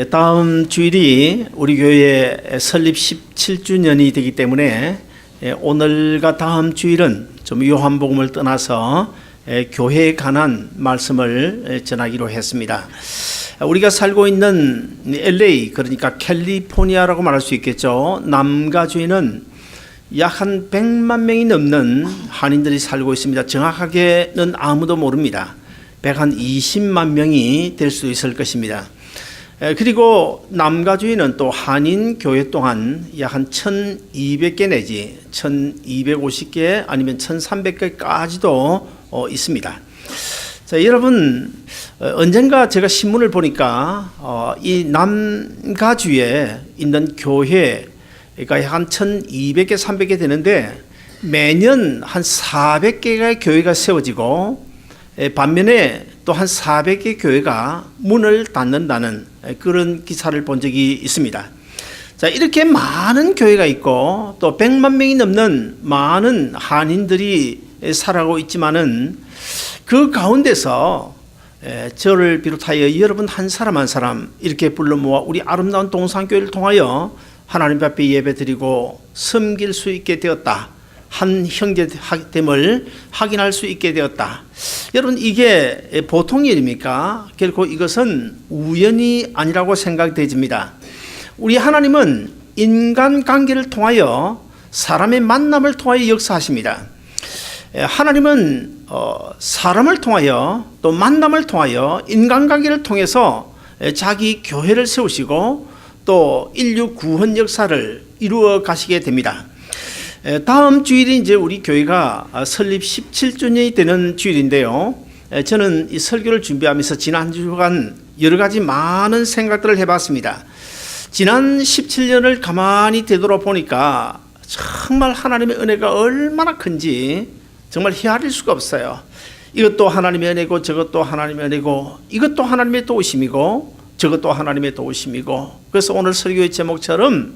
다음 주일이 우리 교회 설립 17주년이 되기 때문에 오늘과 다음 주일은 좀 요한복음을 떠나서 교회에 관한 말씀을 전하기로 했습니다. 우리가 살고 있는 LA, 그러니까 캘리포니아라고 말할 수 있겠죠. 남가주에는 약 한 100만 명이 넘는 한인들이 살고 있습니다. 정확하게는 아무도 모릅니다. 120만 명이 될 수 있을 것입니다. 그리고 남가주에는 또 한인 교회 또한 약 한 1200개 내지 1250개 아니면 1300개까지도 있습니다. 자, 여러분, 언젠가 제가 신문을 보니까 이 남가주에 있는 교회가 한 1200개, 300개 되는데 매년 한 400개의 교회가 세워지고 반면에 또 한 400개 교회가 문을 닫는다는 그런 기사를 본 적이 있습니다. 자, 이렇게 많은 교회가 있고 또 100만 명이 넘는 많은 한인들이 살아가고 있지만은 그 가운데서 저를 비롯하여 여러분 한 사람 한 사람 이렇게 불러 모아 우리 아름다운 동산교회를 통하여 하나님 앞에 예배드리고 섬길 수 있게 되었다. 한 형제됨을 확인할 수 있게 되었다. 여러분, 이게 보통 일입니까? 결코 이것은 우연이 아니라고 생각되집니다. 우리 하나님은 인간관계를 통하여 사람의 만남을 통하여 역사하십니다. 하나님은 사람을 통하여 또 만남을 통하여 인간관계를 통해서 자기 교회를 세우시고 또 인류 구원 역사를 이루어 가시게 됩니다. 다음 주일이 이제 우리 교회가 설립 17주년이 되는 주일인데요. 저는 이 설교를 준비하면서 지난 주간 여러 가지 많은 생각들을 해봤습니다. 지난 17년을 가만히 되돌아보니까 정말 하나님의 은혜가 얼마나 큰지 정말 헤아릴 수가 없어요. 이것도 하나님의 은혜고 저것도 하나님의 은혜고 이것도 하나님의 도우심이고 저것도 하나님의 도우심이고, 그래서 오늘 설교의 제목처럼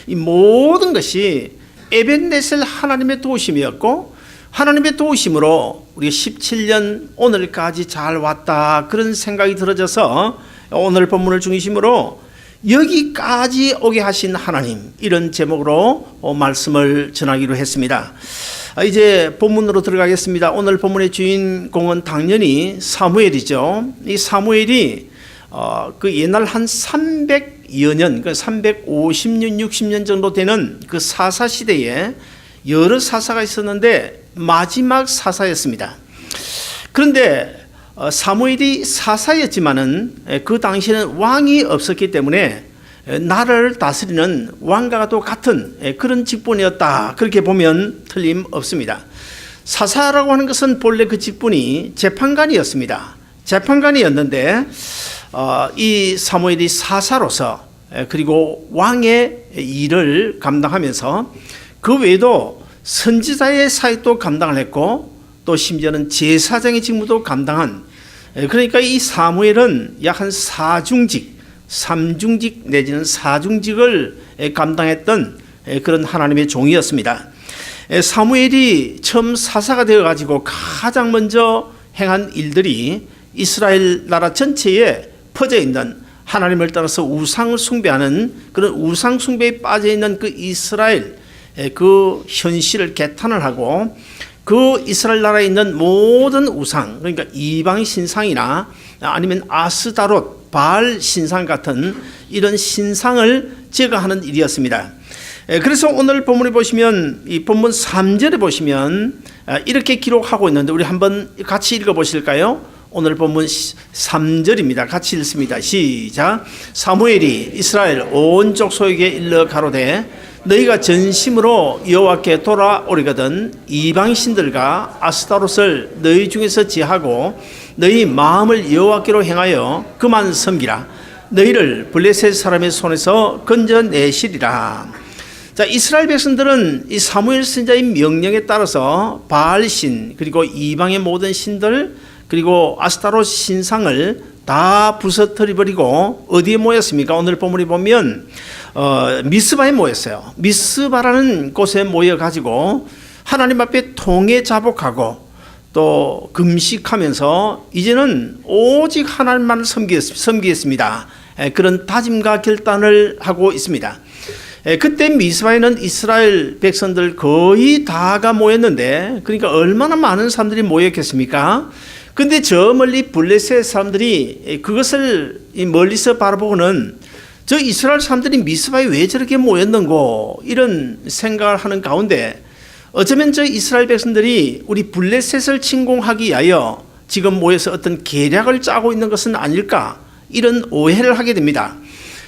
이 모든 것이 에벤네셀 하나님의 도우심이었고 하나님의 도우심으로 우리가 17년 오늘까지 잘 왔다, 그런 생각이 들어져서 오늘 본문을 중심으로 여기까지 오게 하신 하나님, 이런 제목으로 말씀을 전하기로 했습니다. 이제 본문으로 들어가겠습니다. 오늘 본문의 주인공은 당연히 사무엘이죠. 이 사무엘이 그 옛날 한 300여 년, 350년, 60년 정도 되는 그 사사 시대에 여러 사사가 있었는데 마지막 사사였습니다. 그런데 사무엘이 사사였지만은 그 당시에는 왕이 없었기 때문에 나라를 다스리는 왕과 또 같은 그런 직분이었다, 그렇게 보면 틀림없습니다. 사사라고 하는 것은 본래 그 직분이 재판관이었습니다. 재판관이었는데 이 사무엘이 사사로서 그리고 왕의 일을 감당하면서 그 외에도 선지자의 사역도 감당을 했고 또 심지어는 제사장의 직무도 감당한, 그러니까 이 사무엘은 약 한 사중직, 삼중직 내지는 사중직을 감당했던 그런 하나님의 종이었습니다. 사무엘이 처음 사사가 되어가지고 가장 먼저 행한 일들이 이스라엘 나라 전체에 퍼져 있는 하나님을 따라서 우상을 숭배하는 그런 우상 숭배에 빠져 있는 그 이스라엘 그 현실을 개탄을 하고 그 이스라엘 나라에 있는 모든 우상, 그러니까 이방 신상이나 아니면 아스다롯, 바알 신상 같은 이런 신상을 제거하는 일이었습니다. 그래서 오늘 본문에 보시면 이 본문 3절에 보시면 이렇게 기록하고 있는데 우리 한번 같이 읽어보실까요? 오늘 본문 3절입니다. 같이 읽습니다. 시작. 사무엘이 이스라엘 온 족속에게 일러 가로되 너희가 전심으로 여호와께 돌아오리거든 이방 신들과 아스타롯을 너희 중에서 제하고 너희 마음을 여호와께로 행하여 그만 섬기라. 너희를 블레셋 사람의 손에서 건져내시리라. 자, 이스라엘 백성들은 이 사무엘 선지자의 명령에 따라서 바알신 그리고 이방의 모든 신들 그리고 아스타롯 신상을 다 부서뜨려버리고 어디에 모였습니까? 오늘 본문에 보면 미스바에 모였어요. 미스바라는 곳에 모여가지고 하나님 앞에 통회 자복하고 또 금식하면서 이제는 오직 하나님만을 섬기겠습니다 그런 다짐과 결단을 하고 있습니다. 그때 미스바에는 이스라엘 백성들 거의 다가 모였는데, 그러니까 얼마나 많은 사람들이 모였겠습니까? 근데 저 멀리 블레셋 사람들이 그것을 멀리서 바라보고는 저 이스라엘 사람들이 미스바에 왜 저렇게 모였는고 이런 생각을 하는 가운데, 어쩌면 저 이스라엘 백성들이 우리 블레셋을 침공하기 위하여 지금 모여서 어떤 계략을 짜고 있는 것은 아닐까, 이런 오해를 하게 됩니다.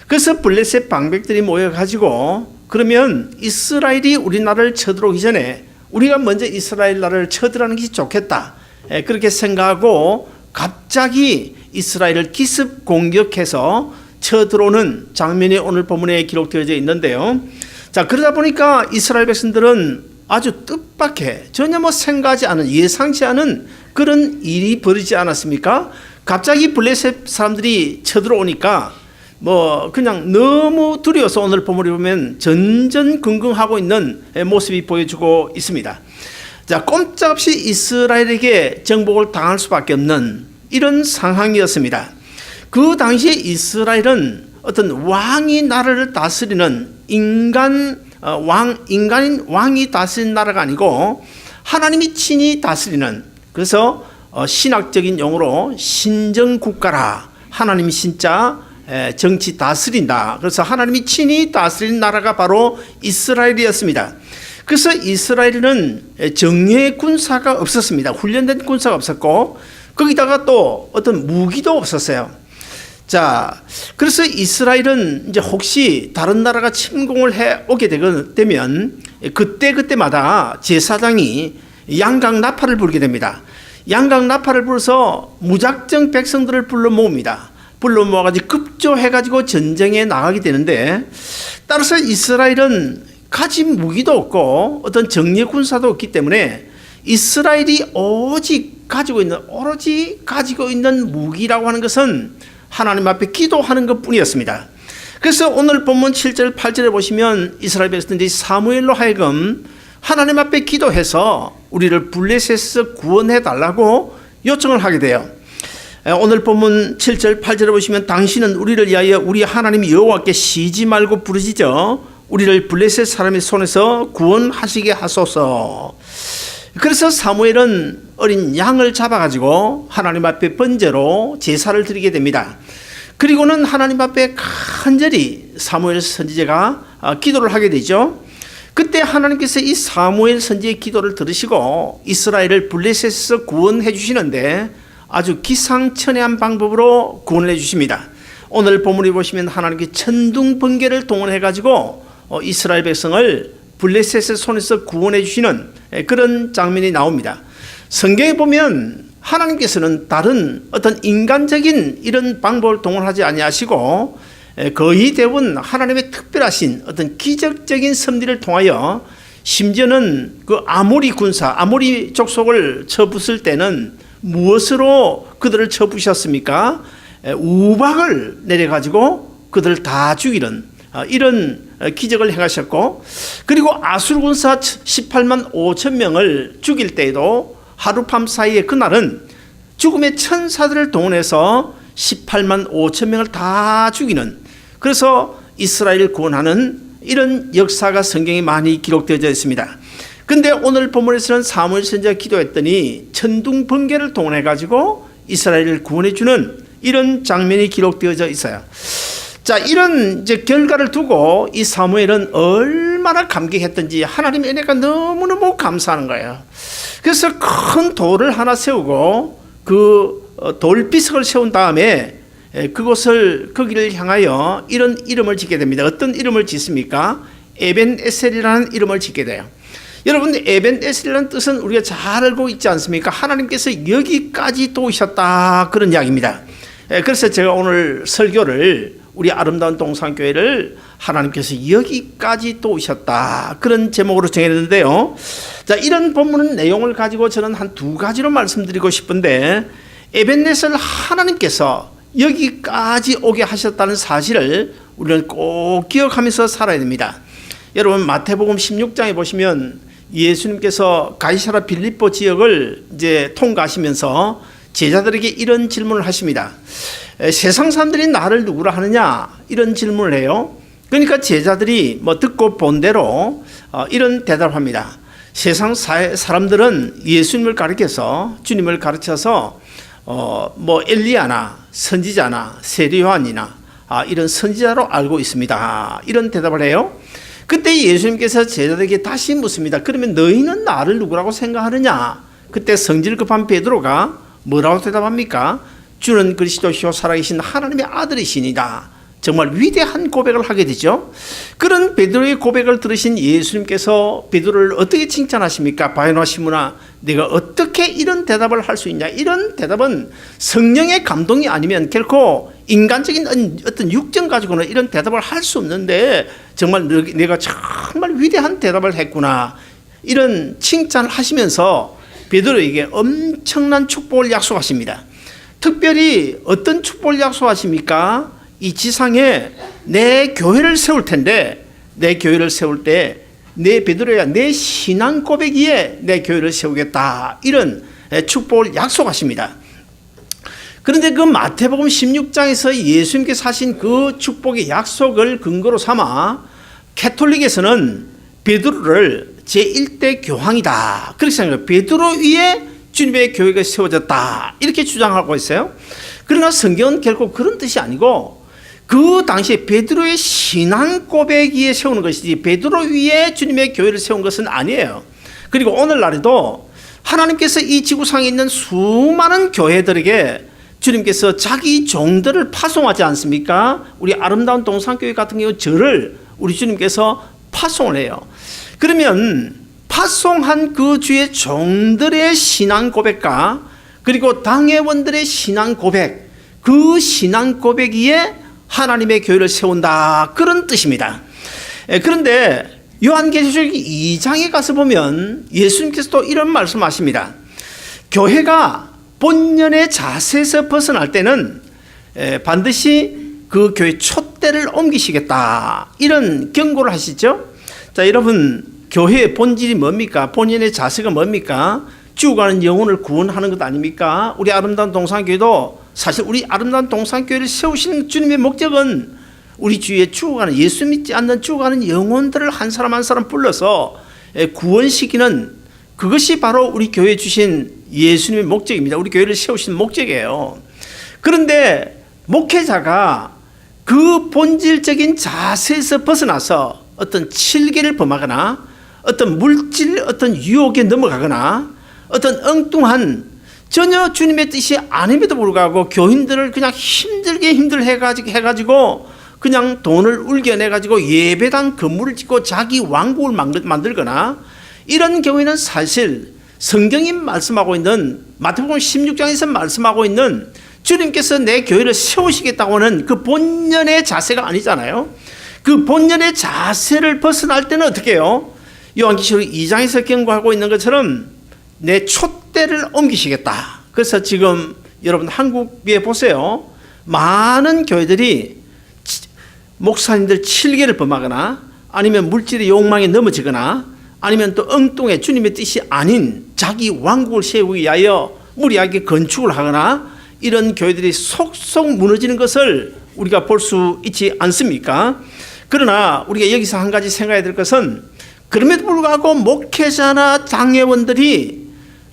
그래서 블레셋 방백들이 모여가지고, 그러면 이스라엘이 우리나라를 쳐들어오기 전에 우리가 먼저 이스라엘 나라를 쳐들어가는 것이 좋겠다, 그렇게 생각하고 갑자기 이스라엘을 기습 공격해서 쳐들어오는 장면이 오늘 본문에 기록되어져 있는데요. 자, 그러다 보니까 이스라엘 백성들은 아주 뜻밖의, 전혀 생각하지 않은, 예상치 않은 그런 일이 벌어지지 않았습니까? 갑자기 블레셋 사람들이 쳐들어오니까 그냥 너무 두려워서 오늘 본문을 보면 전전긍긍하고 있는 모습이 보여주고 있습니다. 자, 꼼짝없이 이스라엘에게 정복을 당할 수밖에 없는 이런 상황이었습니다. 그 당시에 이스라엘은 어떤 왕이 나라를 다스리는 인간인 왕이 다스리는 나라가 아니고 하나님이 친히 다스리는, 그래서 신학적인 용어로 신정국가라, 하나님이 진짜 정치 다스린다, 그래서 하나님이 친히 다스리는 나라가 바로 이스라엘이었습니다. 그래서 이스라엘은 정예 군사가 없었습니다. 훈련된 군사가 없었고, 거기다가 또 어떤 무기도 없었어요. 자, 그래서 이스라엘은 이제 혹시 다른 나라가 침공을 해 오게 되면 그때마다 제사장이 양강나팔을 부르게 됩니다. 양강나팔을 불어서 무작정 백성들을 불러 모읍니다. 불러 모아가지고 급조해가지고 전쟁에 나가게 되는데, 따라서 이스라엘은 가진 무기도 없고 어떤 정예 군사도 없기 때문에 이스라엘이 오로지 가지고 있는 무기라고 하는 것은 하나님 앞에 기도하는 것 뿐이었습니다. 그래서 오늘 본문 7절 8절에 보시면 이스라엘 백성들이 사무엘로 하여금 하나님 앞에 기도해서 우리를 블레셋에서 구원해 달라고 요청을 하게 돼요. 오늘 본문 7절 8절에 보시면 당신은 우리를 위하여 우리 하나님 여호와께 쉬지 말고 부르짖어 우리를 블레셋 사람의 손에서 구원하시게 하소서. 그래서 사무엘은 어린 양을 잡아가지고 하나님 앞에 번제로 제사를 드리게 됩니다. 그리고는 하나님 앞에 간절히 사무엘 선지자가 기도를 하게 되죠. 그때 하나님께서 이 사무엘 선지의 기도를 들으시고 이스라엘을 블레셋에서 구원해 주시는데 아주 기상천외한 방법으로 구원을 해 주십니다. 오늘 본문에 보시면 하나님께 천둥번개를 동원해 가지고 이스라엘 백성을 블레셋의 손에서 구원해 주시는 그런 장면이 나옵니다. 성경에 보면 하나님께서는 다른 어떤 인간적인 이런 방법을 동원하지 아니하시고 거의 대부분 하나님의 특별하신 어떤 기적적인 섭리를 통하여, 심지어는 그 아모리 족속을 쳐부술 때는 무엇으로 그들을 쳐부셨습니까? 우박을 내려가지고 그들을 다 죽이는 이런 기적을 행하셨고, 그리고 아수르 군사 18만 5천 명을 죽일 때에도 하룻밤 사이에 그날은 죽음의 천사들을 동원해서 18만 5천 명을 다 죽이는, 그래서 이스라엘을 구원하는 이런 역사가 성경에 많이 기록되어져 있습니다. 근데 오늘 본문에서는 사무엘 선지자가 기도했더니 천둥 번개를 동원해 가지고 이스라엘을 구원해 주는 이런 장면이 기록되어져 있어요. 자, 이런 이제 결과를 두고 이 사무엘은 얼마나 감격했던지 하나님의 은혜가 너무너무 감사하는 거예요. 그래서 큰 돌을 하나 세우고 그 돌비석을 세운 다음에 거기를 향하여 이런 이름을 짓게 됩니다. 어떤 이름을 짓습니까? 에벤에셀이라는 이름을 짓게 돼요. 여러분, 에벤에셀이라는 뜻은 우리가 잘 알고 있지 않습니까? 하나님께서 여기까지 도우셨다, 그런 이야기입니다. 그래서 제가 오늘 설교를, 우리 아름다운 동산교회를 하나님께서 여기까지 도우셨다, 그런 제목으로 정했는데요. 자, 이런 본문 내용을 가지고 저는 한 두 가지로 말씀드리고 싶은데, 에벤에셀 하나님께서 여기까지 오게 하셨다는 사실을 우리는 꼭 기억하면서 살아야 됩니다. 여러분, 마태복음 16장에 보시면 예수님께서 가이사라 빌립보 지역을 이제 통과하시면서 제자들에게 이런 질문을 하십니다. 세상 사람들이 나를 누구라 하느냐? 이런 질문을 해요. 그러니까 제자들이 듣고 본 대로 이런 대답을 합니다. 세상 사람들은 예수님을 가르쳐서, 주님을 가르쳐서 엘리야나 선지자나 세례 요한이나 이런 선지자로 알고 있습니다. 이런 대답을 해요. 그때 예수님께서 제자들에게 다시 묻습니다. 그러면 너희는 나를 누구라고 생각하느냐? 그때 성질 급한 베드로가 뭐라고 대답합니까? 주는 그리스도시요 살아계신 하나님의 아들이시니다. 정말 위대한 고백을 하게 되죠. 그런 베드로의 고백을 들으신 예수님께서 베드로를 어떻게 칭찬하십니까? 바요나 시몬아, 네가 어떻게 이런 대답을 할 수 있냐? 이런 대답은 성령의 감동이 아니면 결코 인간적인 어떤 육정 가지고는 이런 대답을 할 수 없는데 정말 내가 정말 위대한 대답을 했구나. 이런 칭찬을 하시면서 베드로에게 엄청난 축복을 약속하십니다. 특별히 어떤 축복을 약속하십니까? 이 지상에 내 교회를 세울 텐데, 내 교회를 세울 때 내 베드로야 내 신앙 고백 위에 내 교회를 세우겠다. 이런 축복을 약속하십니다. 그런데 그 마태복음 16장에서 예수님께서 하신 그 축복의 약속을 근거로 삼아 캐톨릭에서는 베드로를 제1대 교황이다. 그렇게 생각해요. 베드로 위에 주님의 교회가 세워졌다. 이렇게 주장하고 있어요. 그러나 성경은 결코 그런 뜻이 아니고 그 당시에 베드로의 신앙 고백 위에 세우는 것이지 베드로 위에 주님의 교회를 세운 것은 아니에요. 그리고 오늘날에도 하나님께서 이 지구상에 있는 수많은 교회들에게 주님께서 자기 종들을 파송하지 않습니까? 우리 아름다운 동산교회 같은 경우 저를 우리 주님께서 파송을 해요. 그러면 파송한 그 주의 종들의 신앙 고백과 그리고 당회원들의 신앙 고백, 그 신앙 고백 위에 하나님의 교회를 세운다. 그런 뜻입니다. 그런데 요한계시록 2장에 가서 보면 예수님께서 또 이런 말씀하십니다. 교회가 본연의 자세에서 벗어날 때는 반드시 그 교회 촛대를 옮기시겠다. 이런 경고를 하시죠. 자, 여러분, 교회의 본질이 뭡니까? 본연의 자세가 뭡니까? 죽어가는 영혼을 구원하는 것 아닙니까? 우리 아름다운 동산교회도 사실 우리 아름다운 동산교회를 세우시는 주님의 목적은 우리 주위에 죽어가는, 예수 믿지 않는 죽어가는 영혼들을 한 사람 한 사람 불러서 구원시키는, 그것이 바로 우리 교회에 주신 예수님의 목적입니다. 우리 교회를 세우신 목적이에요. 그런데 목회자가 그 본질적인 자세에서 벗어나서 어떤 칠계를 범하거나 어떤 물질, 어떤 유혹에 넘어가거나 어떤 엉뚱한 전혀 주님의 뜻이 아님에도 불구하고 교인들을 그냥 힘들게 해가지고 그냥 돈을 울겨내가지고 예배당 건물을 짓고 자기 왕국을 만들거나 이런 경우에는 사실 성경이 말씀하고 있는 마태복음 16장에서 말씀하고 있는 주님께서 내 교회를 세우시겠다고 하는 그 본연의 자세가 아니잖아요. 그 본연의 자세를 벗어날 때는 어떻게 해요? 요한계시록 2장에서 경고하고 있는 것처럼 내 촛대를 옮기시겠다. 그래서 지금 여러분 한국에 보세요. 많은 교회들이 목사님들 칠계를 범하거나 아니면 물질의 욕망에 넘어지거나 아니면 또 엉뚱해 주님의 뜻이 아닌 자기 왕국을 세우기 위하여 무리하게 건축을 하거나 이런 교회들이 속속 무너지는 것을 우리가 볼 수 있지 않습니까? 그러나 우리가 여기서 한 가지 생각해야 될 것은 그럼에도 불구하고 목회자나 장회원들이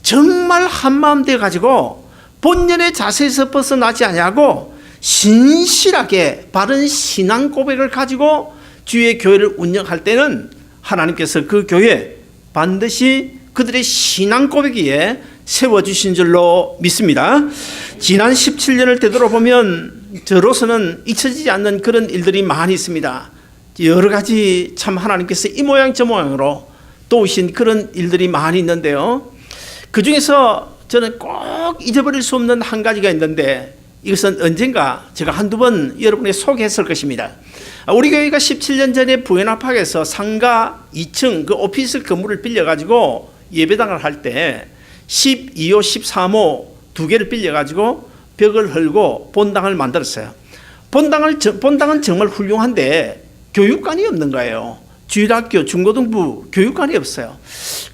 정말 한마음 되어 가지고 본연의 자세에서 벗어나지 아니하고 신실하게 바른 신앙 고백을 가지고 주의 교회를 운영할 때는 하나님께서 그 교회 반드시 그들의 신앙 고백 위에 세워주신 줄로 믿습니다. 지난 17년을 되돌아보면 저로서는 잊혀지지 않는 그런 일들이 많이 있습니다. 여러 가지 참 하나님께서 이 모양 저 모양으로 도우신 그런 일들이 많이 있는데요. 그 중에서 저는 꼭 잊어버릴 수 없는 한 가지가 있는데 이것은 언젠가 제가 한두 번 여러분에게 소개했을 것입니다. 우리 교회가 17년 전에 부연합학에서 상가 2층 그 오피스 건물을 빌려가지고 예배당을 할 때 12호, 13호 두 개를 빌려가지고 벽을 헐고 본당을 만들었어요. 본당은 정말 훌륭한데 교육관이 없는 거예요. 주일학교, 중고등부 교육관이 없어요.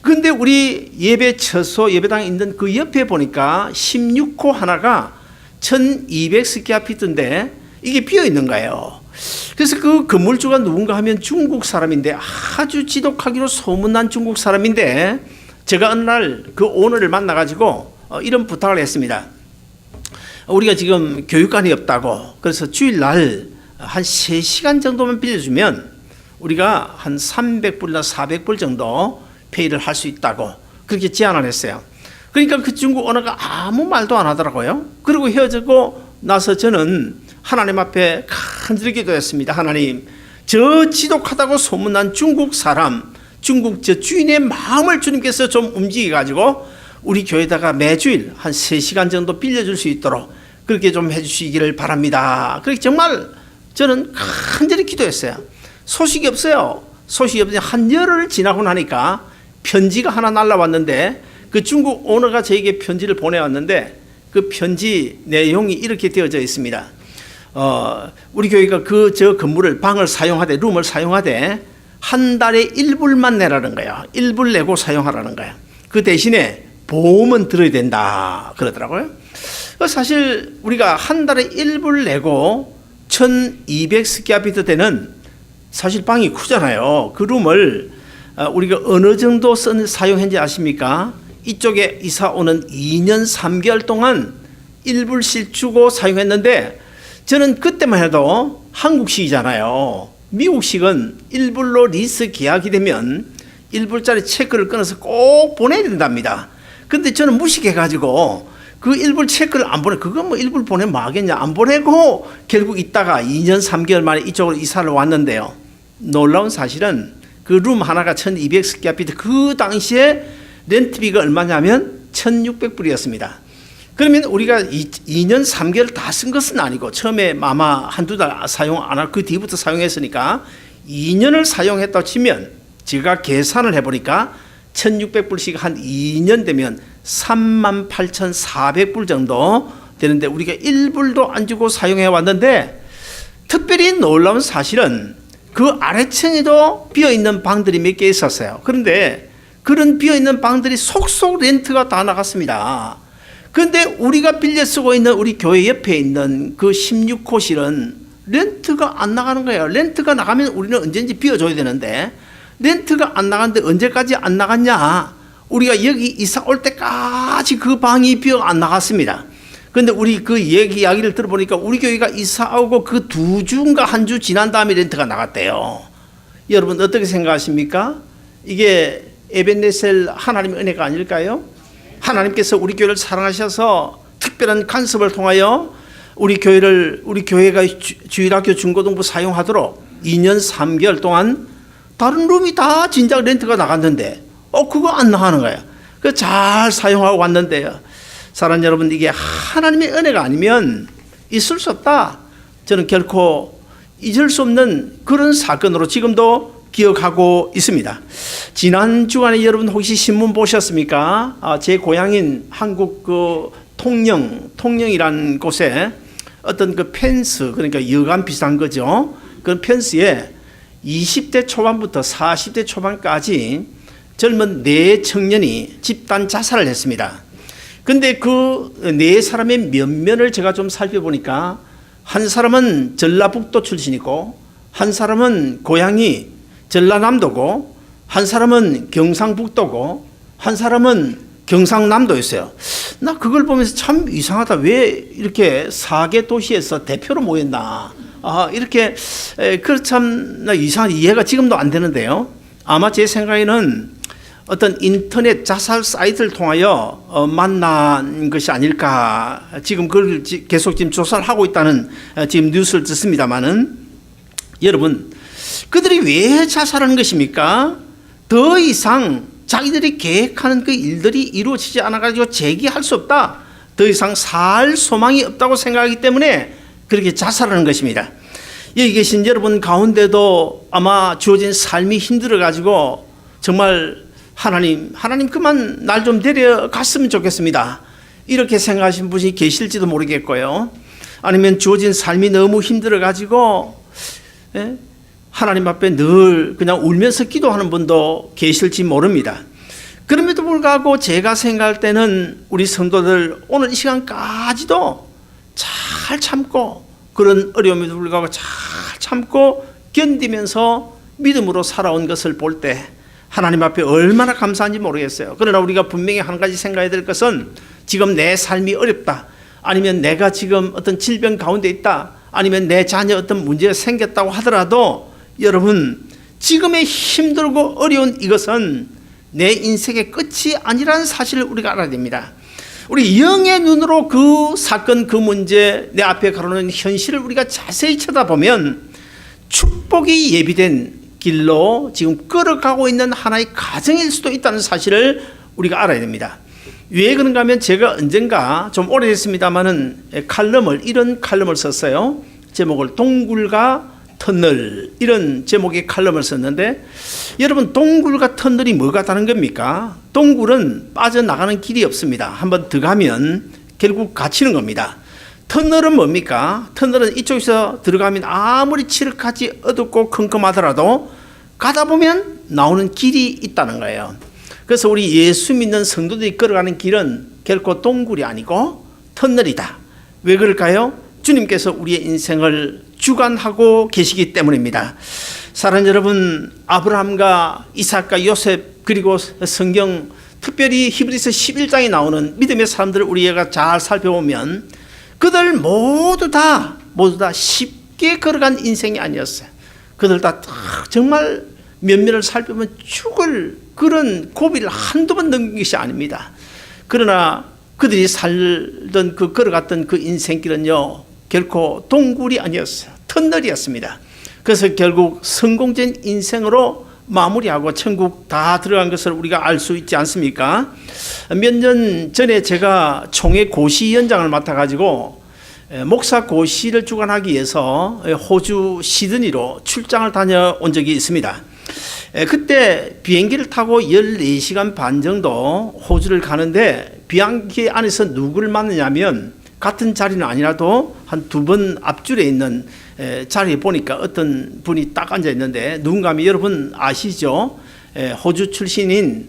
그런데 우리 예배 처소, 예배당에 있는 그 옆에 보니까 16호 하나가 1200스퀘어피트인데 이게 비어 있는 거예요. 그래서 그 건물주가 누군가 하면 중국 사람인데, 아주 지독하기로 소문난 중국 사람인데, 제가 어느 날 그 오너를 만나가지고 이런 부탁을 했습니다. 우리가 지금 교육관이 없다고, 그래서 주일날 한 3시간 정도만 빌려주면 우리가 한 300불이나 400불 정도 페이를 할 수 있다고 그렇게 제안을 했어요. 그러니까 그 중국 언어가 아무 말도 안 하더라고요. 그리고 헤어지고 나서 저는 하나님 앞에 간절히 기도했습니다. 하나님, 저 지독하다고 소문난 중국 사람, 중국 저 주인의 마음을 주님께서 좀 움직여 가지고 우리 교회에다가 매주일 한 3시간 정도 빌려줄 수 있도록 그렇게 좀 해주시기를 바랍니다. 그렇게 정말 저는 간절히 기도했어요. 소식이 없어요. 소식이 없는데 한 열흘 지나고 나니까 편지가 하나 날라왔는데, 그 중국 오너가 저에게 편지를 보내왔는데 그 편지 내용이 이렇게 되어져 있습니다. 우리 교회가 저 건물을, 방을 사용하되, 룸을 사용하되 한 달에 1불만 내라는 거야. 1불 내고 사용하라는 거야. 그 대신에 보험은 들어야 된다 그러더라고요. 사실 우리가 한 달에 1불 내고 1200스퀘어피트 되는, 사실 방이 크잖아요. 그 룸을 우리가 어느 정도 사용했는지 아십니까? 이쪽에 이사 오는 2년 3개월 동안 1불씩 주고 사용했는데, 저는 그때만 해도 한국식이잖아요. 미국식은 1불로 리스 계약이 되면 1불짜리 체크를 끊어서 꼭 보내야 된답니다. 근데 저는 무식해가지고 그 1불 체크를 안 보내, 그거 뭐 1불 보내면 뭐 하겠냐, 안 보내고 결국 있다가 2년 3개월 만에 이쪽으로 이사를 왔는데요. 놀라운 사실은 그 룸 하나가 1200스퀘어피트, 그 당시에 렌트비가 얼마냐면 1600불이었습니다. 그러면 우리가 2년 3개월 다 쓴 것은 아니고, 처음에 아마 한두 달 사용 안 하고 그 뒤부터 사용했으니까 2년을 사용했다고 치면, 제가 계산을 해보니까 1600불씩 한 2년 되면 38,400불 정도 되는데, 우리가 1불도 안 주고 사용해 왔는데, 특별히 놀라운 사실은 그 아래층에도 비어있는 방들이 몇 개 있었어요. 그런데 그런 비어있는 방들이 속속 렌트가 다 나갔습니다. 그런데 우리가 빌려 쓰고 있는 우리 교회 옆에 있는 그 16호실은 렌트가 안 나가는 거예요. 렌트가 나가면 우리는 언제든지 비워줘야 되는데, 렌트가 안 나가는데 언제까지 안 나갔냐? 우리가 여기 이사 올 때까지 그 방이 비어 안 나갔습니다. 그런데 우리 그 이야기를 들어보니까 우리 교회가 이사 오고 그 2주인가 한 주 지난 다음에 렌트가 나갔대요. 여러분 어떻게 생각하십니까? 이게 에벤네셀 하나님의 은혜가 아닐까요? 하나님께서 우리 교회를 사랑하셔서 특별한 간섭을 통하여 우리 교회가 주일학교 중고등부 사용하도록 2년 3개월 동안 다른 룸이 다 진작 렌트가 나갔는데 그거 안 나가는 거야. 그 잘 사용하고 왔는데요. 사랑하는 여러분, 이게 하나님의 은혜가 아니면 있을 수 없다. 저는 결코 잊을 수 없는 그런 사건으로 지금도 기억하고 있습니다. 지난 주간에 여러분 혹시 신문 보셨습니까? 제 고향인 한국 그 통영이라는 곳에 어떤 그 펜스, 그러니까 여관 비슷한 거죠. 그 펜스에 20대 초반부터 40대 초반까지 젊은 4청년이 집단 자살을 했습니다. 근데 그 4사람의 면면을 제가 좀 살펴보니까, 한 사람은 전라북도 출신이고, 한 사람은 고향이 전라남도고, 한 사람은 경상북도고, 한 사람은 경상남도였어요. 나 그걸 보면서 참 이상하다. 왜 이렇게 4개 도시에서 대표로 모였나. 이렇게 참 이상한, 이해가 지금도 안 되는데요. 아마 제 생각에는 어떤 인터넷 자살 사이트를 통하여 만난 것이 아닐까. 지금 그걸 계속 지금 조사를 하고 있다는 지금 뉴스를 듣습니다만은, 여러분, 그들이 왜 자살하는 것입니까? 더 이상 자기들이 계획하는 그 일들이 이루어지지 않아가지고 재기할 수 없다. 더 이상 살 소망이 없다고 생각하기 때문에 그렇게 자살하는 것입니다. 여기 계신 여러분 가운데도 아마 주어진 삶이 힘들어가지고 정말 하나님 그만 날 좀 데려갔으면 좋겠습니다. 이렇게 생각하신 분이 계실지도 모르겠고요. 아니면 주어진 삶이 너무 힘들어가지고 하나님 앞에 늘 그냥 울면서 기도하는 분도 계실지 모릅니다. 그럼에도 불구하고 제가 생각할 때는 우리 성도들 오늘 이 시간까지도 잘 참고, 그런 어려움에도 불구하고 잘 참고 견디면서 믿음으로 살아온 것을 볼 때 하나님 앞에 얼마나 감사한지 모르겠어요. 그러나 우리가 분명히 한 가지 생각해야 될 것은, 지금 내 삶이 어렵다, 아니면 내가 지금 어떤 질병 가운데 있다, 아니면 내 자녀 어떤 문제가 생겼다고 하더라도 여러분, 지금의 힘들고 어려운 이것은 내 인생의 끝이 아니라는 사실을 우리가 알아야 됩니다. 우리 영의 눈으로 그 사건, 그 문제, 내 앞에 가로놓은 현실을 우리가 자세히 쳐다보면 축복이 예비된 길로 지금 끌어가고 있는 하나의 가정일 수도 있다는 사실을 우리가 알아야 됩니다. 왜 그런가 하면, 제가 언젠가 좀 오래됐습니다마는 이런 칼럼을 썼어요. 제목을 동굴과 터널, 이런 제목의 칼럼을 썼는데, 여러분, 동굴과 터널이 뭐가 다른 겁니까? 동굴은 빠져나가는 길이 없습니다. 한번 들어가면 결국 갇히는 겁니다. 터널은 뭡니까? 터널은 이쪽에서 들어가면 아무리 칠흑하지 어둡고 컴컴하더라도 가다 보면 나오는 길이 있다는 거예요. 그래서 우리 예수 믿는 성도들이 걸어가는 길은 결코 동굴이 아니고 터널이다. 왜 그럴까요? 주님께서 우리의 인생을 주관하고 계시기 때문입니다. 사랑하는 여러분, 아브라함과 이삭과 요셉, 그리고 성경 특별히 히브리서 11장에 나오는 믿음의 사람들을 우리가 잘 살펴보면 그들 모두 다 쉽게 걸어간 인생이 아니었어요. 그들 다 정말 면면을 살펴보면 죽을 그런 고비를 한두 번 넘긴 것이 아닙니다. 그러나 그들이 살던 걸어갔던 그 인생길은요, 결코 동굴이 아니었어요. 터널이었습니다. 그래서 결국 성공된 인생으로 마무리하고 천국 다 들어간 것을 우리가 알 수 있지 않습니까? 몇 년 전에 제가 총회 고시위원장을 맡아가지고 목사 고시를 주관하기 위해서 호주 시드니로 출장을 다녀온 적이 있습니다. 그때 비행기를 타고 14시간 반 정도 호주를 가는데, 비행기 안에서 누구를 만나냐면 같은 자리는 아니라도 한 두 번 앞줄에 있는 자리에 보니까 어떤 분이 딱 앉아 있는데, 누군가 하면 여러분 아시죠? 호주 출신인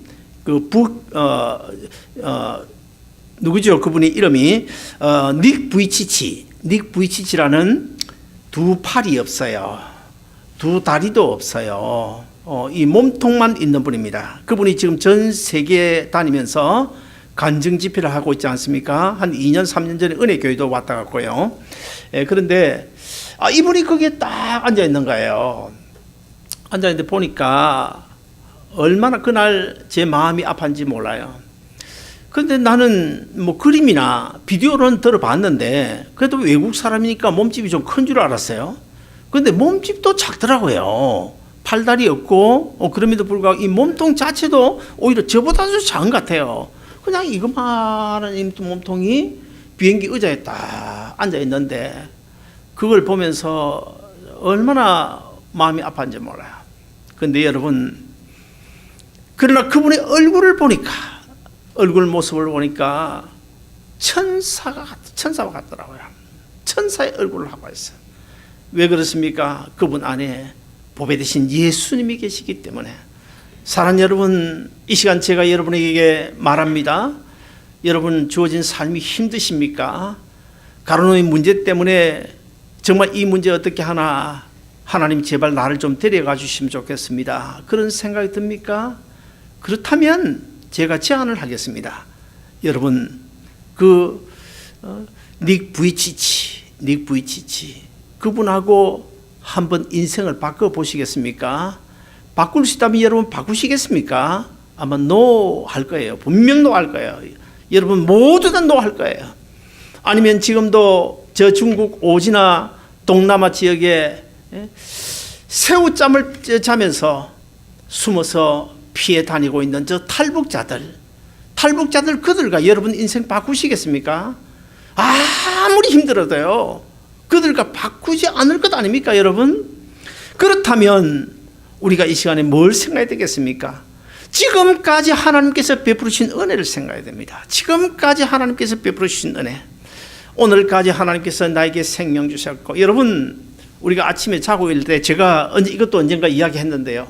누구죠? 그분이 이름이 닉 부이치치라는, 두 팔이 없어요. 두 다리도 없어요. 이 몸통만 있는 분입니다. 그분이 지금 전 세계에 다니면서 간증 집회를 하고 있지 않습니까? 한 2년, 3년 전에 은혜교회도 왔다 갔고요. 그런데 이분이 거기에 딱 앉아 있는 거예요. 앉아 있는데 보니까 얼마나 그날 제 마음이 아팠는지 몰라요. 그런데 나는 뭐 그림이나 비디오로는 들어봤는데, 그래도 외국 사람이니까 몸집이 좀 큰 줄 알았어요. 그런데 몸집도 작더라고요. 팔다리 없고, 그럼에도 불구하고 이 몸통 자체도 오히려 저보다도 작은 것 같아요. 그냥 이거만한 몸통이 비행기 의자에 딱 앉아 있는데, 그걸 보면서 얼마나 마음이 아팠는지 몰라요. 그런데 여러분, 그러나 그분의 얼굴 모습을 보니까 천사와 같더라고요. 천사의 얼굴을 하고 있어요. 왜 그렇습니까? 그분 안에 보배 되신 예수님이 계시기 때문에. 사랑하는 여러분, 이 시간 제가 여러분에게 말합니다. 여러분, 주어진 삶이 힘드십니까? 가로놓인 문제 때문에 정말 이 문제 어떻게 하나, 하나님 제발 나를 좀 데려가 주시면 좋겠습니다, 그런 생각이 듭니까? 그렇다면 제가 제안을 하겠습니다. 여러분, 닉 부이치치 그분하고 한번 인생을 바꿔보시겠습니까? 바꿀 수 있다면 여러분 바꾸시겠습니까? 아마 노 할 거예요. 분명 노 할 거예요. 여러분 모두 다 노 할 거예요. 아니면 지금도 저 중국 오지나 동남아 지역에 새우잠을 자면서 숨어서 피해 다니고 있는 저 탈북자들 그들과 여러분 인생 바꾸시겠습니까? 아무리 힘들어도요, 그들과 바꾸지 않을 것 아닙니까, 여러분? 그렇다면 우리가 이 시간에 뭘 생각해야 되겠습니까? 지금까지 하나님께서 베풀으신 은혜를 생각해야 됩니다. 지금까지 하나님께서 베풀으신 은혜, 오늘까지 하나님께서 나에게 생명 주셨고, 여러분 우리가 아침에 자고 일을 때 제가 이것도 언젠가 이야기했는데요.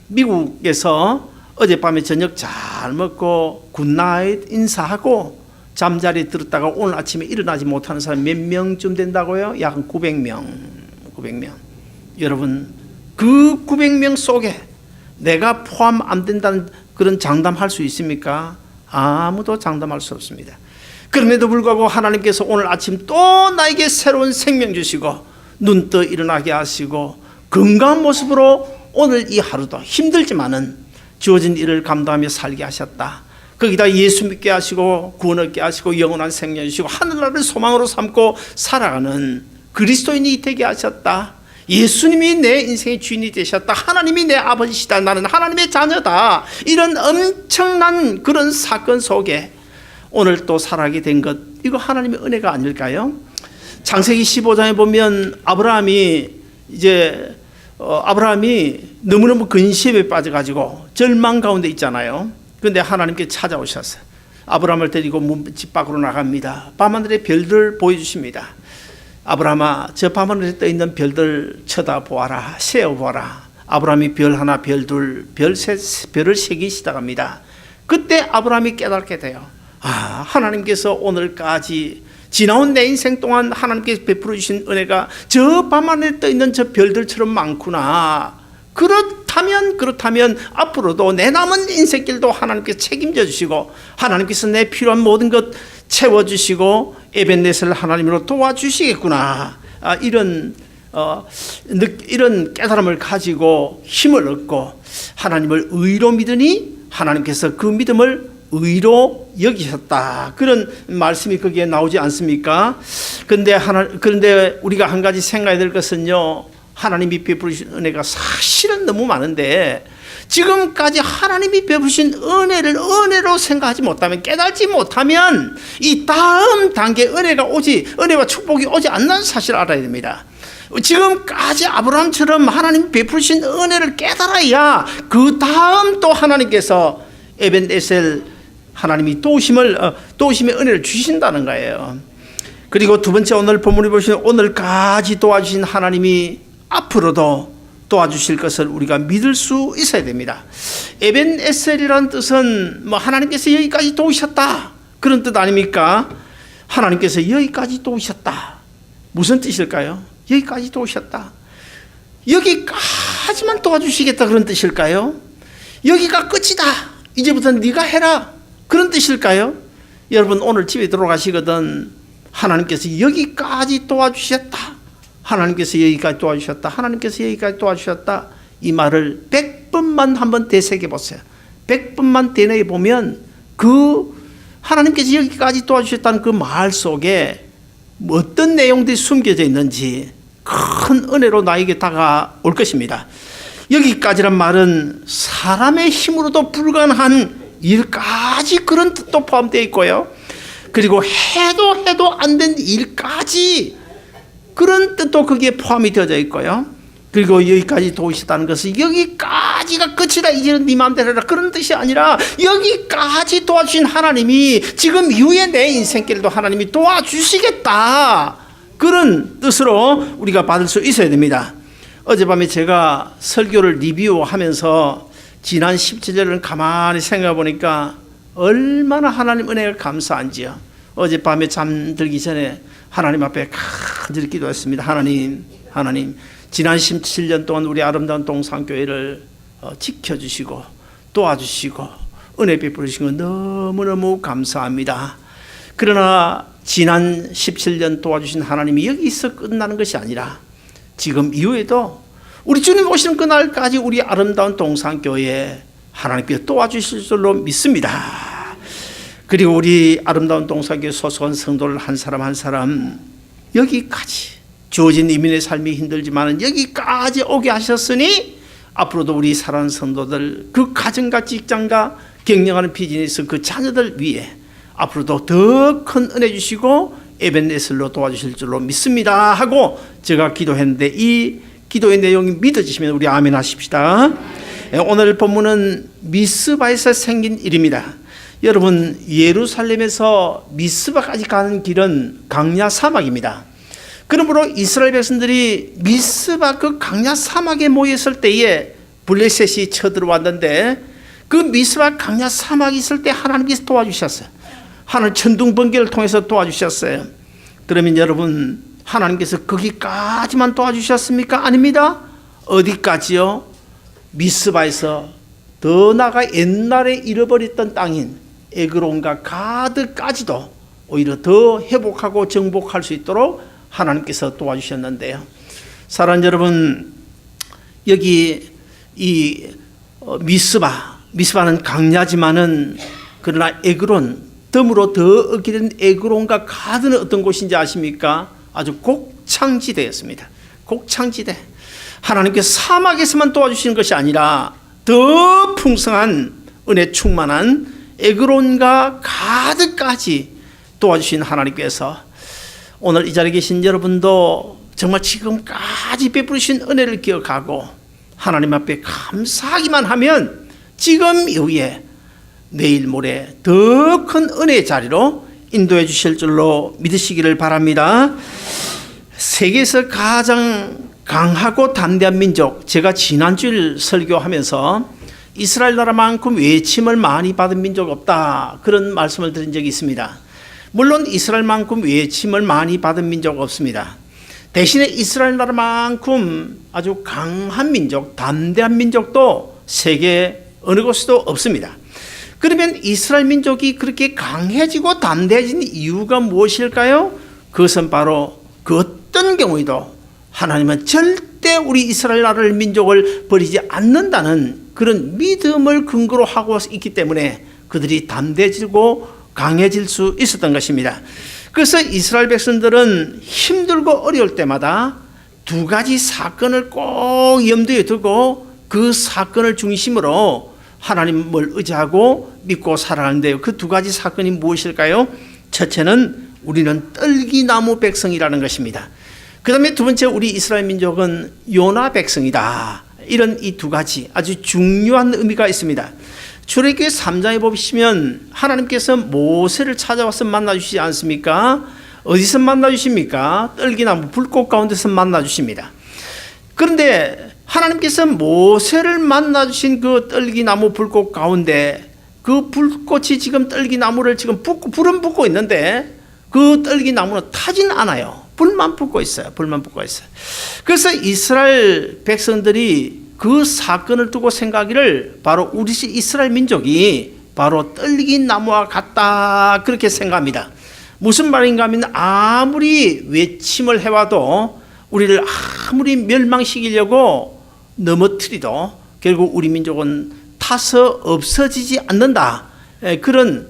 미국에서 어젯밤에 저녁 잘 먹고 굿나잇 인사하고 잠자리에 들었다가 오늘 아침에 일어나지 못하는 사람 몇 명쯤 된다고요? 약 900명. 여러분, 그 900명 속에 내가 포함 안 된다는 그런 장담할 수 있습니까? 아무도 장담할 수 없습니다. 그럼에도 불구하고 하나님께서 오늘 아침 또 나에게 새로운 생명 주시고 눈 떠 일어나게 하시고 건강한 모습으로 오늘 이 하루도 힘들지만은 주어진 일을 감당하며 살게 하셨다. 거기다 예수 믿게 하시고 구원 얻게 하시고 영원한 생명 주시고 하늘나라를 소망으로 삼고 살아가는 그리스도인이 되게 하셨다. 예수님이 내 인생의 주인이 되셨다. 하나님이 내 아버지시다. 나는 하나님의 자녀다. 이런 엄청난 그런 사건 속에 오늘 또 살아가게 된 것, 이거 하나님의 은혜가 아닐까요? 창세기 15장에 보면 아브라함이 너무너무 근심에 빠져가지고 절망 가운데 있잖아요. 그런데 하나님께 찾아오셨어요. 아브라함을 데리고 집 밖으로 나갑니다. 밤하늘의 별들 보여주십니다. 아브라함아, 저 밤하늘에 떠있는 별들 쳐다보아라, 세어보아라. 아브라함이 별 하나, 별 둘, 별을 세기 시작합니다. 그때 아브라함이 깨닫게 돼요. 하나님께서 오늘까지 지나온 내 인생 동안 하나님께서 베풀어 주신 은혜가 저 밤하늘에 떠있는 저 별들처럼 많구나. 그렇다면 앞으로도 내 남은 인생길도 하나님께서 책임져 주시고 하나님께서 내 필요한 모든 것 채워주시고 에벤넷을 하나님으로 도와주시겠구나. 이런 깨달음을 가지고 힘을 얻고 하나님을 의로 믿으니 하나님께서 그 믿음을 의로 여기셨다. 그런 말씀이 거기에 나오지 않습니까? 그런데 우리가 한 가지 생각해야 될 것은요, 하나님이 베푸신 은혜가 사실은 너무 많은데 지금까지 하나님이 베푸신 은혜로 생각하지 못하면, 깨닫지 못하면 이 다음 단계 은혜와 축복이 오지 않는 사실을 알아야 됩니다. 지금까지 아브라함처럼 하나님 베푸신 은혜를 깨달아야 그 다음 또 하나님께서 에벤에셀 하나님이 도우심의 은혜를 주신다는 거예요. 그리고 두 번째, 오늘 본문에 보시면 오늘까지 도와주신 하나님이 앞으로도 도와주실 것을 우리가 믿을 수 있어야 됩니다. 에벤에셀이라는 뜻은 하나님께서 여기까지 도우셨다, 그런 뜻 아닙니까? 하나님께서 여기까지 도우셨다. 무슨 뜻일까요? 여기까지 도우셨다. 여기까지만 도와주시겠다, 그런 뜻일까요? 여기가 끝이다, 이제부터 네가 해라, 그런 뜻일까요? 여러분, 오늘 집에 들어가시거든 하나님께서 여기까지 도와주셨다, 하나님께서 여기까지 도와주셨다, 하나님께서 여기까지 도와주셨다, 이 말을 100번만 한번 되새겨 보세요. 100번만 되뇌어 보면 그 하나님께서 여기까지 도와주셨다는 그 말 속에 어떤 내용들이 숨겨져 있는지 큰 은혜로 나에게 다가올 것입니다. 여기까지란 말은 사람의 힘으로도 불가능한 일까지, 그런 뜻도 포함되어 있고요. 그리고 해도 안 된 일까지, 그런 뜻도 거기에 포함이 되어져 있고요. 그리고 여기까지 도우셨다는 것은 여기까지가 끝이다, 이제는 네 마음대로 해라, 그런 뜻이 아니라 여기까지 도와주신 하나님이 지금 이후에 내 인생길도 하나님이 도와주시겠다, 그런 뜻으로 우리가 받을 수 있어야 됩니다. 어젯밤에 제가 설교를 리뷰하면서 지난 17절을 가만히 생각해 보니까 얼마나 하나님 은혜가 감사한지요. 어젯밤에 잠들기 전에 하나님 앞에 간절히 기도했습니다. 하나님, 지난 17년 동안 우리 아름다운 동산교회를 지켜주시고 도와주시고 은혜 베풀으신 거 너무너무 감사합니다. 그러나 지난 17년 도와주신 하나님이 여기서 끝나는 것이 아니라 지금 이후에도 우리 주님 오시는 그날까지 우리 아름다운 동산교회 하나님께서 도와주실 줄로 믿습니다. 그리고 우리 아름다운 동산교회 소속한 성도를 한 사람 한 사람 여기까지 주어진 이민의 삶이 힘들지만 여기까지 오게 하셨으니 앞으로도 우리 사랑하는 성도들, 그 가정과 직장과 경영하는 비즈니스 그 자녀들 위해 앞으로도 더 큰 은혜 주시고 에벤에셀로 도와주실 줄로 믿습니다 하고 제가 기도했는데, 이 기도의 내용이 믿어지시면 우리 아멘 하십시다. 오늘 본문은 미스바에서 생긴 일입니다. 여러분, 예루살렘에서 미스바까지 가는 길은 강야 사막입니다. 그러므로 이스라엘 백성들이 미스바 그 강야 사막에 모였을 때에 블레셋이 쳐들어왔는데, 그 미스바 강야 사막이 있을 때 하나님께서 도와주셨어요. 하늘 천둥 번개를 통해서 도와주셨어요. 그러면 여러분, 하나님께서 거기까지만 도와주셨습니까? 아닙니다. 어디까지요? 미스바에서 더 나아가 옛날에 잃어버렸던 땅인 에그론과 가드까지도 오히려 더 회복하고 정복할 수 있도록 하나님께서 도와주셨는데요. 사랑하는 여러분, 여기 이 미스바는 강야지만은 그러나 에그론, 덤으로 더 얻게 된 에그론과 가드는 어떤 곳인지 아십니까? 아주 곡창지대였습니다. 곡창지대. 하나님께서 사막에서만 도와주시는 것이 아니라 더 풍성한 은혜 충만한 에그론과 가드까지 도와주신 하나님께서 오늘 이 자리에 계신 여러분도 정말 지금까지 베푸신 은혜를 기억하고 하나님 앞에 감사하기만 하면 지금 이후에 내일 모레 더 큰 은혜의 자리로 인도해 주실 줄로 믿으시기를 바랍니다. 세계에서 가장 강하고 담대한 민족, 제가 지난주일 설교하면서 이스라엘 나라만큼 외침을 많이 받은 민족 없다, 그런 말씀을 드린 적이 있습니다. 물론 이스라엘만큼 외침을 많이 받은 민족 없습니다. 대신에 이스라엘 나라만큼 아주 강한 민족, 담대한 민족도 세계 어느 곳에도 없습니다. 그러면 이스라엘 민족이 그렇게 강해지고 담대해진 이유가 무엇일까요? 그것은 바로 그 어떤 경우에도 하나님은 절대 우리 이스라엘 나라를 민족을 버리지 않는다는 그런 믿음을 근거로 하고 있기 때문에 그들이 담대해지고 강해질 수 있었던 것입니다. 그래서 이스라엘 백성들은 힘들고 어려울 때마다 두 가지 사건을 꼭 염두에 두고 그 사건을 중심으로 하나님을 의지하고 믿고 살아가는데요. 그 두 가지 사건이 무엇일까요? 첫째는 우리는 떨기나무 백성이라는 것입니다. 그 다음에 두 번째, 우리 이스라엘 민족은 요나 백성이다. 이런 이 두 가지 아주 중요한 의미가 있습니다. 출애굽기 3장에 보시면 하나님께서 모세를 찾아와서 만나주시지 않습니까? 어디서 만나주십니까? 떨기나무 불꽃 가운데서 만나주십니다. 그런데 하나님께서 모세를 만나주신 그 떨기나무 불꽃 가운데 그 불꽃이 지금 떨기나무를 지금 불은 붙고 있는데 그 떨기나무는 타진 않아요. 불만 붙고 있어요. 불만 붙고 있어요. 그래서 이스라엘 백성들이 그 사건을 두고 생각하기를 바로 우리 이스라엘 민족이 바로 떨기나무와 같다, 그렇게 생각합니다. 무슨 말인가 하면 아무리 외침을 해와도 우리를 아무리 멸망시키려고 넘어뜨리도 결국 우리 민족은 타서 없어지지 않는다. 그런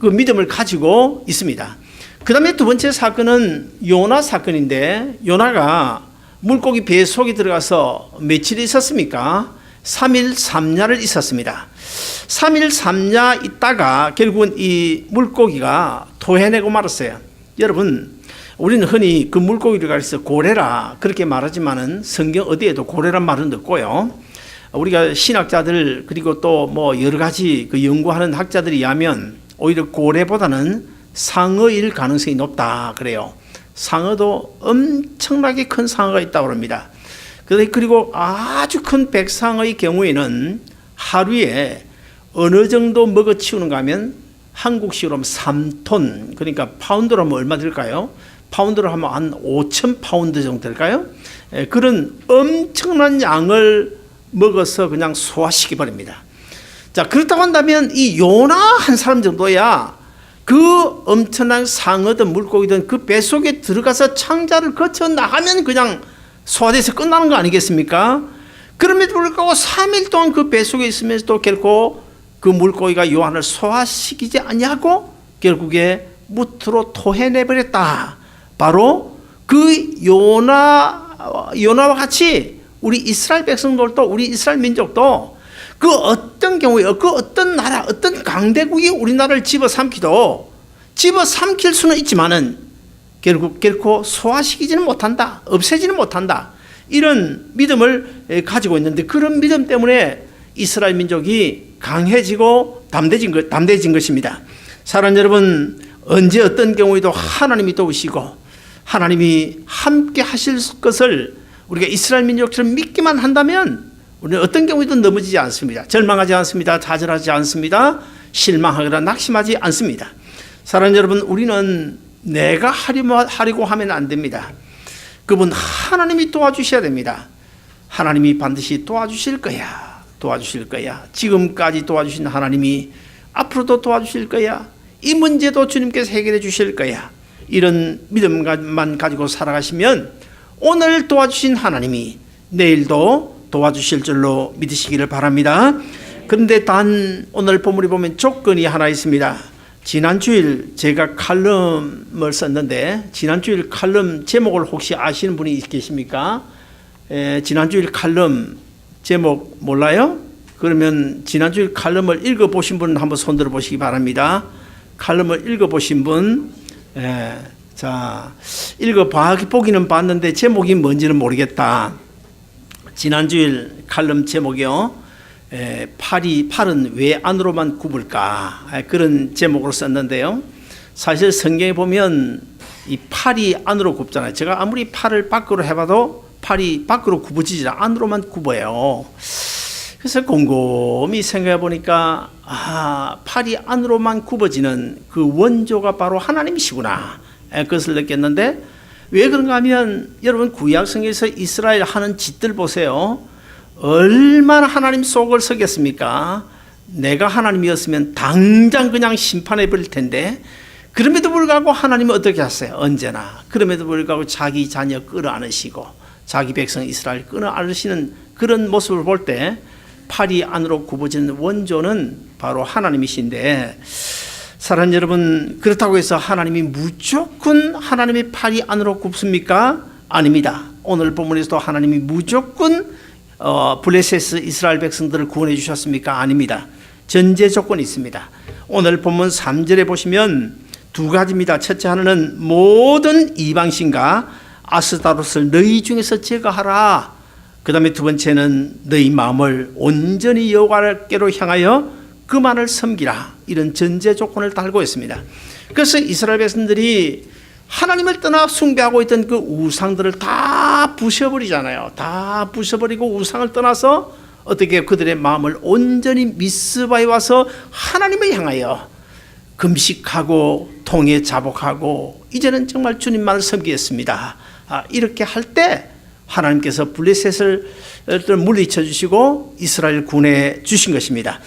그 믿음을 가지고 있습니다. 그 다음에 두 번째 사건은 요나 사건인데, 요나가 물고기 배 속에 들어가서 며칠 있었습니까? 3일 3야를 있었습니다. 3일 3야 있다가 결국은 이 물고기가 토해내고 말았어요. 여러분, 우리는 흔히 그 물고기를 가리켜 고래라 그렇게 말하지만은 성경 어디에도 고래란 말은 없고요. 우리가 신학자들 그리고 또 뭐 여러 가지 그 연구하는 학자들에 의하면 오히려 고래보다는 상어일 가능성이 높다 그래요. 상어도 엄청나게 큰 상어가 있다고 합니다. 그리고 아주 큰 백상어의 경우에는 하루에 어느 정도 먹어치우는가 하면 한국식으로 하면 3톤, 그러니까 파운드로 하면 얼마 될까요? 파운드로 하면 한 5,000 파운드 정도 될까요? 그런 엄청난 양을 먹어서 그냥 소화시켜 버립니다. 자, 그렇다고 한다면 이 요나 한 사람 정도야 그 엄청난 상어든 물고기든 그 뱃속에 들어가서 창자를 거쳐 나가면 그냥 소화돼서 끝나는 거 아니겠습니까? 그럼에도 불구하고 3일 동안 그 뱃속에 있으면서도 결코 그 물고기가 요한을 소화시키지 않냐고 결국에 무트로 토해내버렸다. 바로 그 요나와 같이 우리 이스라엘 백성들도, 우리 이스라엘 민족도 그 어떤 경우에 그 어떤 나라, 어떤 강대국이 우리나라를 집어삼키도 집어삼킬 수는 있지만은 결코 소화시키지는 못한다, 없애지는 못한다, 이런 믿음을 가지고 있는데, 그런 믿음 때문에 이스라엘 민족이 강해지고 담대해진 것입니다. 사랑하는 여러분, 언제 어떤 경우에도 하나님이 도우시고 하나님이 함께 하실 것을 우리가 이스라엘 민족처럼 믿기만 한다면 우리는 어떤 경우에도 넘어지지 않습니다. 절망하지 않습니다. 좌절하지 않습니다. 실망하거나 낙심하지 않습니다. 사랑하는 여러분, 우리는 내가 하려고 하면 안 됩니다. 그분 하나님이 도와주셔야 됩니다. 하나님이 반드시 도와주실 거야. 도와주실 거야. 지금까지 도와주신 하나님이 앞으로도 도와주실 거야. 이 문제도 주님께서 해결해 주실 거야. 이런 믿음만 가지고 살아가시면 오늘 도와주신 하나님이 내일도 도와주실 줄로 믿으시기를 바랍니다. 그런데 단 오늘 본문에 보면 조건이 하나 있습니다. 지난주일 제가 칼럼을 썼는데 지난주일 칼럼 제목을 혹시 아시는 분이 계십니까? 지난주일 칼럼 제목 몰라요? 그러면 지난주일 칼럼을 읽어보신 분 한번 손들어 보시기 바랍니다. 칼럼을 읽어보신 분, 자, 보기는 봤는데 제목이 뭔지는 모르겠다. 지난주일 칼럼 제목이요. 팔은 왜 안으로만 굽을까? 그런 제목으로 썼는데요. 사실 성경에 보면 이 팔이 안으로 굽잖아요. 제가 아무리 팔을 밖으로 해봐도 팔이 밖으로 굽어지지 안으로만 굽어요. 그래서 곰곰이 생각해 보니까 팔이 안으로만 굽어지는 그 원조가 바로 하나님이시구나. 그것을 느꼈는데 왜 그런가 하면 여러분 구약성경에서 이스라엘 하는 짓들 보세요. 얼마나 하나님 속을 썩였습니까? 내가 하나님이었으면 당장 그냥 심판해 버릴 텐데 그럼에도 불구하고 하나님은 어떻게 하세요? 언제나 그럼에도 불구하고 자기 자녀 끌어안으시고 자기 백성 이스라엘 끌어안으시는 그런 모습을 볼 때 팔이 안으로 굽어지는 원조는 바로 하나님이신데 사랑하는 여러분, 그렇다고 해서 하나님이 무조건 하나님의 팔이 안으로 굽습니까? 아닙니다. 오늘 본문에서도 하나님이 무조건 블레셋 이스라엘 백성들을 구원해 주셨습니까? 아닙니다. 전제 조건이 있습니다. 오늘 본문 3절에 보시면 두 가지입니다. 첫째 하나는 모든 이방신과 아스타롯을 너희 중에서 제거하라. 그 다음에 두 번째는 너희 마음을 온전히 여호와께로 향하여 그만을 섬기라. 이런 전제 조건을 달고 있습니다. 그래서 이스라엘 백성들이 하나님을 떠나 숭배하고 있던 그 우상들을 다 부셔버리잖아요. 다 부셔버리고 우상을 떠나서 어떻게 그들의 마음을 온전히 미스바에 와서 하나님을 향하여 금식하고 통에 자복하고 이제는 정말 주님만을 섬기겠습니다. 이렇게 할 때 하나님께서 블레셋을 물리쳐 주시고 이스라엘 구원해 주신 것입니다.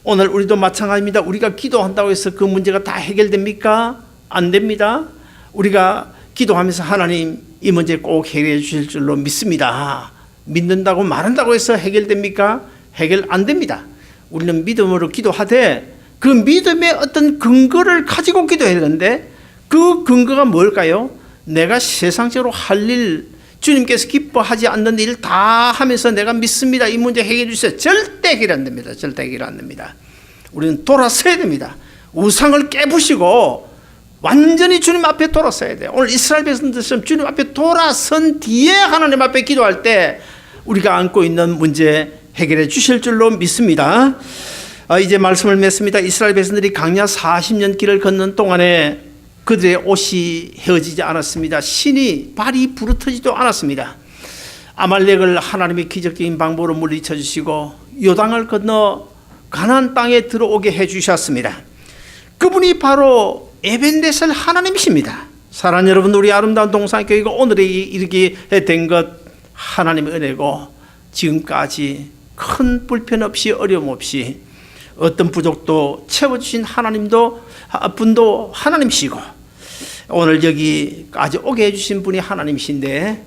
오늘 우리도 마찬가지입니다. 우리가 기도한다고 해서 그 문제가 다 해결됩니까? 안 됩니다. 우리가 기도하면서 하나님 이 문제 꼭 해결해 주실 줄로 믿습니다. 믿는다고 말한다고 해서 해결됩니까? 해결 안 됩니다. 우리는 믿음으로 기도하되 그 믿음의 어떤 근거를 가지고 기도해야 되는데 그 근거가 뭘까요? 내가 세상적으로 할 일, 주님께서 기뻐하지 않는 일 다 하면서 내가 믿습니다. 이 문제 해결해 주세요. 절대 해결 안 됩니다. 절대 해결 안 됩니다. 우리는 돌아서야 됩니다. 우상을 깨부시고 완전히 주님 앞에 돌아서야 돼요. 오늘 이스라엘 백성들처럼 주님 앞에 돌아선 뒤에 하나님 앞에 기도할 때 우리가 안고 있는 문제 해결해 주실 줄로 믿습니다. 이제 말씀을 맺습니다. 이스라엘 백성들이 광야 40년 길을 걷는 동안에 그들의 옷이 헤어지지 않았습니다. 신이 발이 부르트지도 않았습니다. 아말렉을 하나님의 기적적인 방법으로 물리쳐 주시고 요단을 건너 가나안 땅에 들어오게 해 주셨습니다. 그분이 바로 에벤네셀 하나님이십니다. 사랑하는 여러분, 우리 아름다운 동산교회가 오늘에 이르게 된 것 하나님의 은혜고 지금까지 큰 불편 없이 어려움 없이 어떤 부족도 채워주신 분도 하나님이시고 오늘 여기까지 오게 해주신 분이 하나님이신데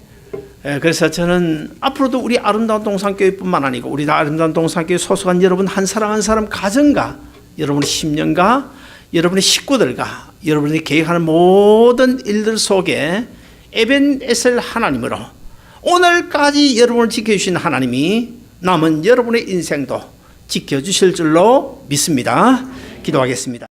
그래서 저는 앞으로도 우리 아름다운 동산교회뿐만 아니고 우리 아름다운 동산교회 소속한 여러분 한 사람 한 사람 가정과 여러분의 심령과 여러분의 식구들과 여러분이 계획하는 모든 일들 속에 에벤에셀 하나님으로 오늘까지 여러분을 지켜주신 하나님이 남은 여러분의 인생도 지켜주실 줄로 믿습니다. 기도하겠습니다.